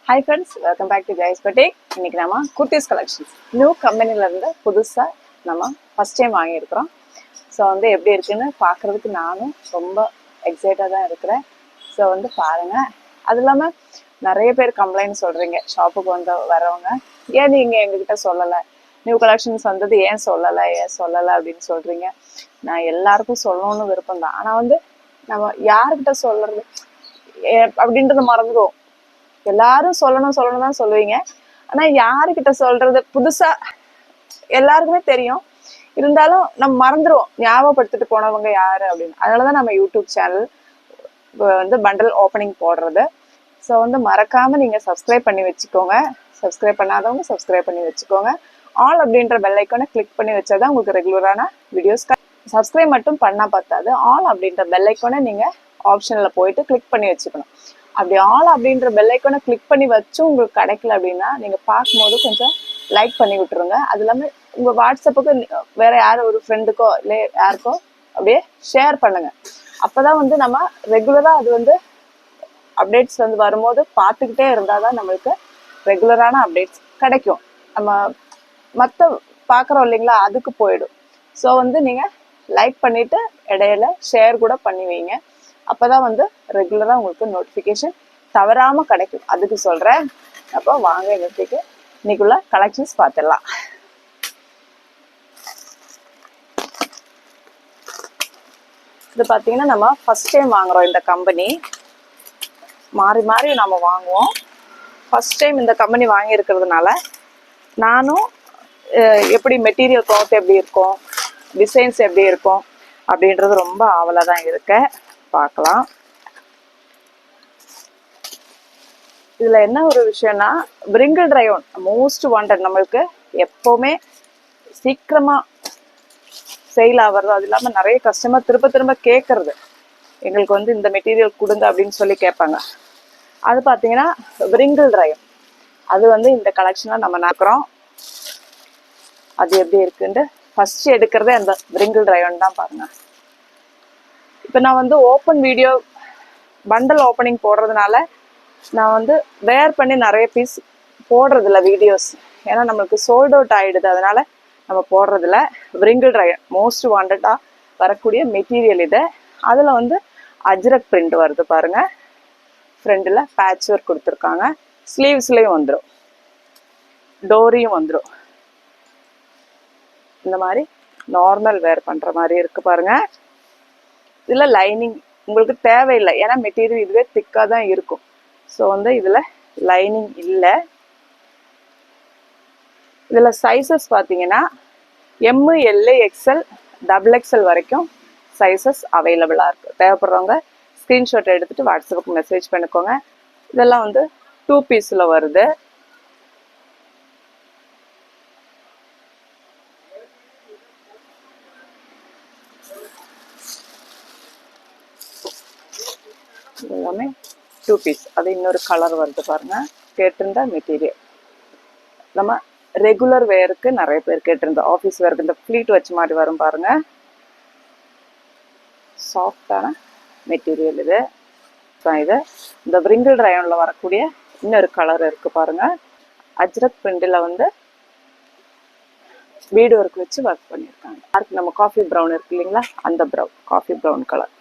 Hi friends, welcome back to ஜெயஸ் பட்டேக். இன்னைக்கு நம்ம குர்த்திஸ் கலெக்ஷன்ஸ் நியூ கம்பெனிலேருந்து புதுசாக நம்ம ஃபஸ்ட் டைம் வாங்கியிருக்கிறோம். ஸோ எப்படி இருக்குன்னு பார்க்குறதுக்கு நானும் ரொம்ப எக்ஸைட்டாக தான் இருக்கிறேன். ஸோ பாருங்கள். அது இல்லாமல் நிறைய பேர் கம்ப்ளைண்ட் சொல்கிறீங்க, ஷாப்புக்கு வரவங்க, ஏன் நீங்கள் எங்ககிட்ட சொல்லலை, நியூ கலெக்ஷன்ஸ் வந்தது ஏன் சொல்லலை அப்படின்னு சொல்கிறீங்க. நான் எல்லாருக்கும் சொல்லணும்னு விருப்பம் தான். ஆனால் நம்ம யாருக்கிட்ட சொல்கிறது அப்படின்றத மறந்துடுவோம். எல்லாரும் சொல்லணும் தான் சொல்லுவீங்க. ஆனா யாருக்கிட்ட சொல்றது, புதுசா எல்லாருக்குமே தெரியும், இருந்தாலும் நம்ம மறந்துடுவோம் ஞாபகப்படுத்திட்டு போனவங்க யாரு அப்படின்னு. அதனாலதான் நம்ம யூடியூப் சேனல் பண்டல் ஓப்பனிங் போடுறது. ஸோ மறக்காம நீங்க சப்ஸ்கிரைப் பண்ணி வச்சுக்கோங்க. சப்ஸ்கிரைப் பண்ணாதவங்க சப்ஸ்கிரைப் பண்ணி வச்சுக்கோங்க. ஆல் அப்படின்ற பெல் ஐக்கானை கிளிக் பண்ணி வச்சாதான் உங்களுக்கு ரெகுலரான வீடியோஸ். சப்ஸ்கிரைப் மட்டும் பண்ணா பார்த்தாது, ஆல் அப்படின்ற பெல் ஐக்கானை நீங்க ஆப்ஷன்ல போயிட்டு கிளிக் பண்ணி வச்சுக்கணும். அப்படி ஆல் அப்படின்ற பெல் ஐக்கானை கிளிக் பண்ணி வச்சும் உங்களுக்கு கிடைக்கல அப்படின்னா நீங்க பார்க்கும்போது கொஞ்சம் லைக் பண்ணி விட்டுருங்க. அது இல்லாமல் உங்க வாட்ஸ்அப்புக்கு வேற யாரும் ஒரு ஃப்ரெண்டுக்கோ இல்லை யாருக்கோ அப்படியே ஷேர் பண்ணுங்க. அப்பதான் நம்ம ரெகுலரா அது அப்டேட்ஸ் வரும்போது பார்த்துக்கிட்டே இருந்தாதான் நம்மளுக்கு ரெகுலரான அப்டேட்ஸ் கிடைக்கும். நம்ம மற்ற பார்க்குறோம் இல்லைங்களா, அதுக்கு போயிடும். ஸோ நீங்க லைக் பண்ணிட்டு இடையில ஷேர் கூட பண்ணி வைங்க. அப்பதான் ரெகுலரா உங்களுக்கு நோட்டிபிகேஷன் தவறாம கிடைக்கும். அதுக்கு சொல்றேன். அப்போ வாங்க இன்னைக்குள்ள கலெக்ஷன்ஸ் பார்த்துடலாம். இது பாத்தீங்கன்னா நம்ம ஃபர்ஸ்ட் டைம் வாங்குறோம். இந்த கம்பெனி மாறி மாறி நம்ம வாங்குவோம். ஃபர்ஸ்ட் டைம் இந்த கம்பெனி வாங்கி இருக்கிறதுனால நானும் எப்படி மெட்டீரியல் கிளாத் எப்படி இருக்கும், டிசைன்ஸ் எப்படி இருக்கும் அப்படின்றது ரொம்ப ஆவலா தான் இருக்கேன். பார்க்கலாம். இதுல என்ன ஒரு விஷயம்னா, பிரிங்கிள் ரயோன் மோஸ்ட் வாண்டட், நம்மளுக்கு எப்பவுமே சீக்கிரமா சேல் ஆகிறது. அது இல்லாம நிறைய கஸ்டமர் திரும்ப திரும்ப கேட்கறது, எங்களுக்கு இந்த மெட்டீரியல் கொடுங்க அப்படின்னு சொல்லி கேட்பாங்க. அது பார்த்தீங்கன்னா பிரிங்கிள் ரயோன். அது இந்த கலெக்ஷனா நம்ம நடக்கிறோம். அது எப்படி இருக்குன்னு ஃபர்ஸ்ட் எடுக்கிறதே அந்த பிரிங்கிள் ரயோன் தான். பாருங்க, இப்போ நான் ஓப்பன் வீடியோ பண்டல் ஓப்பனிங் போடுறதுனால நான் வேர் பண்ணி நிறைய பீஸ் போடுறதில்ல வீடியோஸ். ஏன்னா நம்மளுக்கு சோல்ட் அவுட் ஆயிடுது, அதனால நம்ம போடுறதில்ல. பிரிங்கிள் ரயோன் மோஸ்ட் வாண்டடா வரக்கூடிய மெட்டீரியல் இது. அதுல அஜ்ரக் பிரிண்ட் வருது பாருங்க. ஃப்ரண்ட்ல பேட்ச் ஒர்க் கொடுத்துருக்காங்க. ஸ்லீவ்ஸ்லயும் வந்துடும், டோரியும் வந்துடும். இந்த மாதிரி நார்மல் வேர் பண்ற மாதிரி இருக்கு பாருங்க. இதுல லைனிங் உங்களுக்கு தேவையில்லை, ஏன்னா மெட்டீரியல் இதுவே திக்கா தான் இருக்கும். ஸோ இதுல லைனிங் இல்லை. இதுல சைசஸ் பார்த்தீங்கன்னா ML XL XXL வரைக்கும் சைசஸ் அவைலபிளா இருக்கு. தேவைப்படுறவங்க ஸ்கிரீன்ஷாட் எடுத்துட்டு வாட்ஸ்அப்புக்கு மெசேஜ் பண்ணிக்கோங்க. இதெல்லாம் 2 பீஸ்ல வருது. எல்லாமே 2 பீஸ். அது இன்னொரு கலர் வருது பாருங்க. கேட்டிருந்த மெட்டீரியல் நம்ம ரெகுலர் வேருக்கு நிறைய பேர் கேட்டிருந்தோம். ஆஃபீஸ் வேருக்கு இந்த ஃப்ளீட் வச்ச மாதிரி வரும் பாருங்க. சாஃப்டான மெட்டீரியல் இது. இது இந்த பிரிங்கிள் ரயோன்ல வரக்கூடிய இன்னொரு கலர் இருக்கு பாருங்க. அஜ்ரக் பிரிண்டில் பீடு ஒர்க் வச்சு ஒர்க் பண்ணியிருக்காங்க. நம்ம காஃபி ப்ரௌன் இருக்கு இல்லைங்களா, அந்த ப்ரௌன் காஃபி ப்ரௌன் கலர்.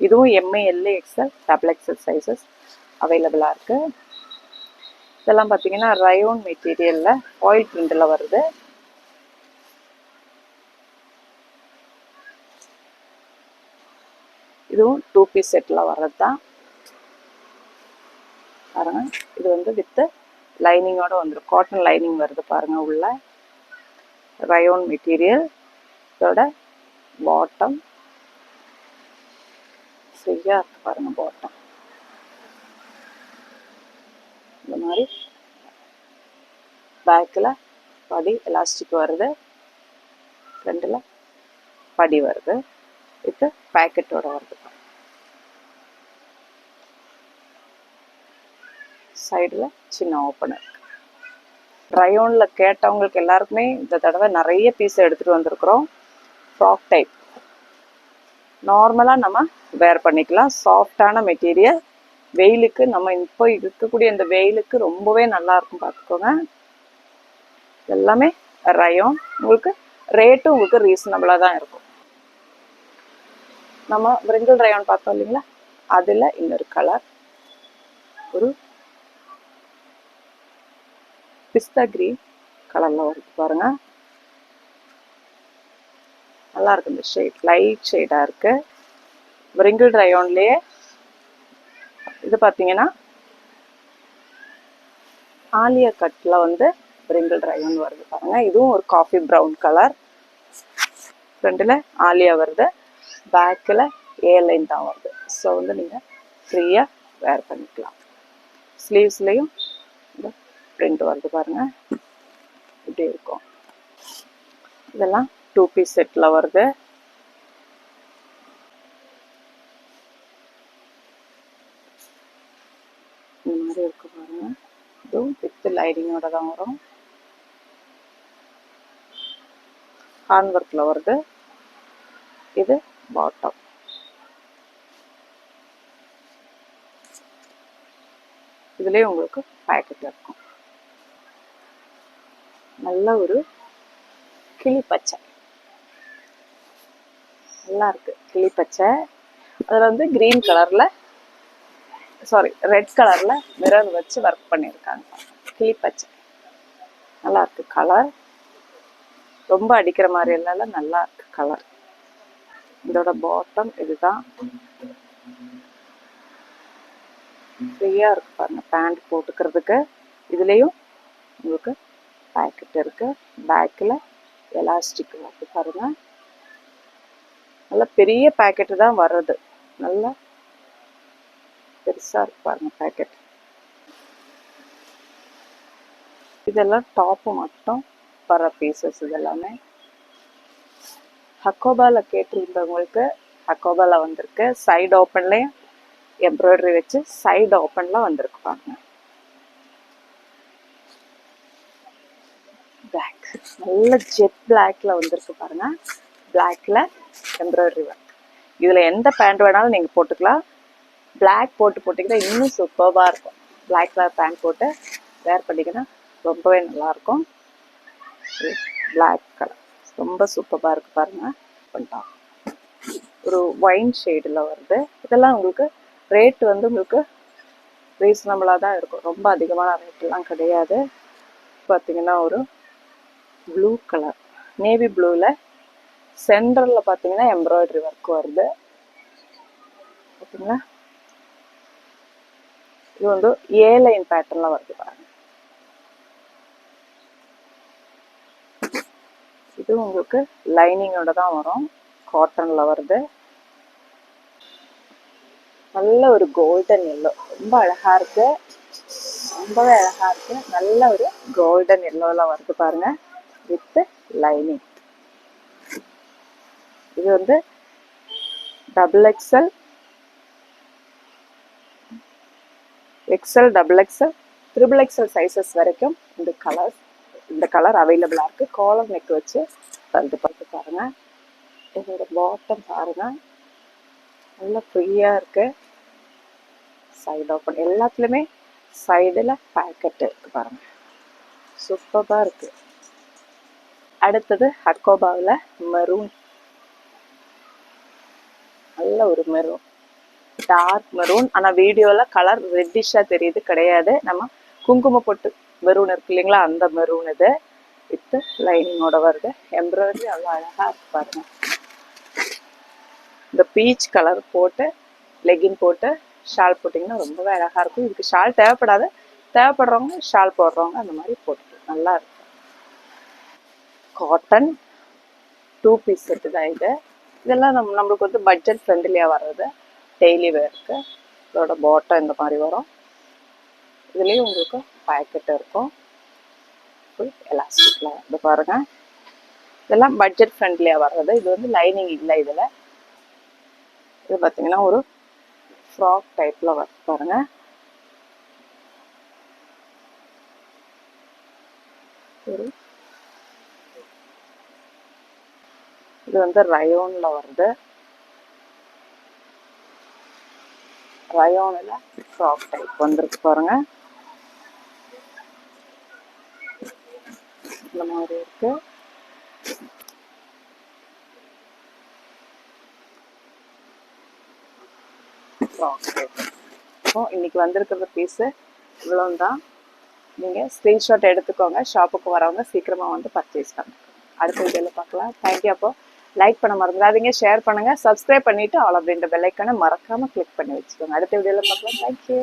இதுவும் ML XL XXL சைசஸ் அவைலபிளா இருக்கு. இதெல்லாம் பார்த்தீங்கன்னா ரயோன் மெட்டீரியல்ல ஆயில் பிரிண்ட்ல வருது. இதுவும் 2 பீஸ் செட்ல வர்றது தான் பாருங்க. இது வித் லைனிங்கோட வந்துடும். காட்டன் லைனிங் வருது பாருங்க. உள்ள ரயோன் மெட்டீரியல். இதோட பாட்டம் சரியா இருக்கு பாருங்க. பாட்டம் இந்த மாதிரி பேக்கில் படி எலாஸ்டிக் வருது, ஃப்ரண்டில் படி வருது, வித் பேக்கெட்டோட வருது. சைடில் சின்ன ஓப்பனர். ரயோனில் கேட்டவங்களுக்கு எல்லாருக்குமே இந்த தடவை நிறைய பீஸ் எடுத்துகிட்டு வந்திருக்கிறோம். ஃப்ராக் டைப் நார்மலாக நம்ம வேர் பண்ணிக்கலாம். சாஃப்டான மெட்டீரியல். வெயிலுக்கு நம்ம இப்போ இருக்கக்கூடிய இந்த வெயிலுக்கு ரொம்பவே நல்லா இருக்கும் பார்த்துக்கோங்க. எல்லாமே ரயோன். உங்களுக்கு ரேட்டும் உங்களுக்கு ரீசனபிளாக தான் இருக்கும். நம்ம விரிங்கிள் ரயான் பார்த்தோம் இல்லைங்களா, அதில் இன்னொரு கலர் ஒரு பிஸ்தா கிரீன் கலர்ல வருது பாருங்க. நல்லா இருக்கு இந்த ஷேட், லைட் ஷேடா இருக்கு. விரிங்கிள் ரயான்லயே இது பார்த்தீங்கன்னா ஆலியா கட்ல வந்து விரிங்கிள் ரயான் வருது பாருங்க. இதுவும் ஒரு காஃபி ப்ரௌன் கலர். ஃப்ரண்ட்ல ஆலியா வருது, பேக்கில் ஏலைன் தான் வருது. ஸோ வந்து நீங்கள் ஃப்ரீயாக வேர் பண்ணிக்கலாம். ஸ்லீவ்ஸ்லேயும் இந்த பிரிண்ட் வருது பாருங்க, இப்படி இருக்கும். இதெல்லாம் 2 பீஸ் செட்டில் வருது. இந்த மாதிரி இருக்கு பாருங்க. இதுவும் வித் லைனிங்கோட தான் வரும். ஹேண்ட் ஒர்க்கில் வருது. இது பாட்டம். இதுலேயே உங்களுக்கு பேக்கெட் இருக்கும். நல்ல ஒரு கிளி பச்சை, நல்லா இருக்கு கிளி பச்சை. அதில் வந்து கிரீன் கலர்ல, சாரி ரெட் கலர்ல மிரர் வச்சு ஒர்க் பண்ணியிருக்காங்க. கிளி பச்சை நல்லா இருக்கு கலர். ரொம்ப அடிக்கிற மாதிரி இல்லைல்ல, நல்லா இருக்கு கலர். இதோட பாட்டம் இதுதான். ஃப்ரீயா இருக்கு பாருங்க பேண்ட் போட்டுக்கிறதுக்கு. இதுலேயும் உங்களுக்கு பேக்கெட் இருக்கு. பேக்கில் எலாஸ்டிக் வருது பாருங்க. நல்ல பெரிய பேக்கெட்டு தான் வர்றது, நல்லா பெருசா இருக்கு பாருங்க பேக்கெட். இதெல்லாம் டாப்பு மட்டும் வர பீசஸ். இதெல்லாமே ஹக்கோபால கேட்டிருந்தவங்களுக்கு ஹக்கோபால வந்திருக்கு. சைடு ஓப்பன்லேயும் எம்ப்ராய்டரி வச்சு சைடு ஓப்பன்ல வந்திருக்கு பாருங்க. பிளாக், நல்ல ஜெட் பிளாக்ல வந்திருக்கு பாருங்க. பிளாக்ல எம்ப்ராய்டரி ஒர்க். இதுல எந்த பேண்ட் வேணாலும் நீங்க போட்டுக்கலாம். பிளாக் போட்டிங்கன்னா இன்னும் சூப்பர்பா இருக்கும். பிளாக் கலர் பேண்ட் போட்டு வேர் பண்ணிங்கன்னா ரொம்பவே நல்லா இருக்கும். பிளாக் கலர் ரொம்ப சூப்பர்பா இருக்கு பாருங்க. பண்ணிட்டோம். ஒரு ஒயின் ஷேடில் வருது. இதெல்லாம் உங்களுக்கு ரேட் வந்து உங்களுக்கு ரீசனபிளாக தான் இருக்கும். ரொம்ப அதிகமான ரேட்லாம் கிடையாது. பார்த்தீங்கன்னா ஒரு ப்ளூ கலர், நேவி ப்ளூவில் சென்டரில் பார்த்தீங்கன்னா எம்ப்ராய்டரி ஒர்க் வருது பார்த்தீங்களா. இது வந்து ஏலைன் பேட்டர்னில் வருது பாருங்க. இது உங்களுக்கு லைனிங்கோட தான் வரும். காட்டனில் வருது. நல்ல ஒரு கோல்டன் எல்லோ, ரொம்ப அழகா இருக்கு, ரொம்பவே அழகா இருக்கு. நல்ல ஒரு கோல்டன் எல்லோல வருது பாருங்க வித் லைனிங். இது வந்து double XL, XL, double XL, triple XL sizes வரைக்கும் இந்த கலர் அவைலபிளா இருக்கு. காலர் நெக் வச்சு வந்து பார்த்து பாருங்க. இதோட பாட்டம் பாருங்க, நல்லா ஃப்ரீயா இருக்கு. சைடு ஓப்பன், எல்லாத்துலயுமே சைடுல பேக்கெட் இருக்கு பாருங்க. சூப்பரா இருக்கு. அடுத்தது ஹக்கோபாவில் மெரூன், நல்ல ஒரு மெரூன், டார்க் மெரூன். ஆனா வீடியோல கலர் ரெட்டிஷா தெரியுது, கிடையாது. நம்ம குங்கும பொட்டு மெரூன் இருக்கு இல்லைங்களா, அந்த மெரூன். இது வித் லைனிங்கோட வருது. எம்ப்ராய்டரி அவ்வளோ அழகா இருக்கு பாருங்க. இந்த பீச் கலர் போட்டு லெகின் போட்டு ஷால் போட்டிங்கன்னா ரொம்பவே அழகா இருக்கும். இதுக்கு ஷால் தேவைப்படாது, தேவைப்படுறவங்க ஷால் போடுறவங்க அந்த மாதிரி போட்டு நல்லா இருக்கும். காட்டன் 2 பீஸ் செட்டு தான் இது. இதெல்லாம் நம்மளுக்கு வந்து பட்ஜெட் ஃப்ரெண்ட்லியாக வர்றது, டெய்லி வேருக்கு. இதோட பாட்டம் இந்த மாதிரி வரும். இதுலேயும் உங்களுக்கு பேக்கெட் இருக்கும், எலாஸ்டிக்ல வந்து பாருங்க. இதெல்லாம் பட்ஜெட் ஃப்ரெண்ட்லியாக வர்றது. இது வந்து லைனிங் இல்லை இதில். இது பார்த்தீங்கன்னா ஒரு ஃப்ராக் டைப்ல வரும் பாருங்க. இது வந்து ரயோன்ல வருது. ரயோன்ல ஃப்ராக் டைப் வந்திருக்கு பாருங்க. இந்த மாதிரி இருக்கு. Frock type. ஸோ இன்னைக்கு வந்திருக்கிற பீஸு இவ்வளோதான். நீங்கள் ஸ்க்ரீன்ஷாட் எடுத்துக்கோங்க. ஷாப்புக்கு வரவங்க சீக்கிரமாக வந்து பர்ச்சேஸ் பண்ணுங்க. அடுத்த வீடியோவில் பார்க்கலாம். தேங்க்யூ. அப்போ லைக் பண்ண மறந்துடாதீங்க, ஷேர் பண்ணுங்கள், சப்ஸ்கிரைப் பண்ணிவிட்டு ஆல் அப்படின்ற பெல் ஐக்கானை மறக்காமல் கிளிக் பண்ணி வச்சுக்கோங்க. அடுத்த வீடியோவில் பார்க்கலாம். தேங்க்யூ.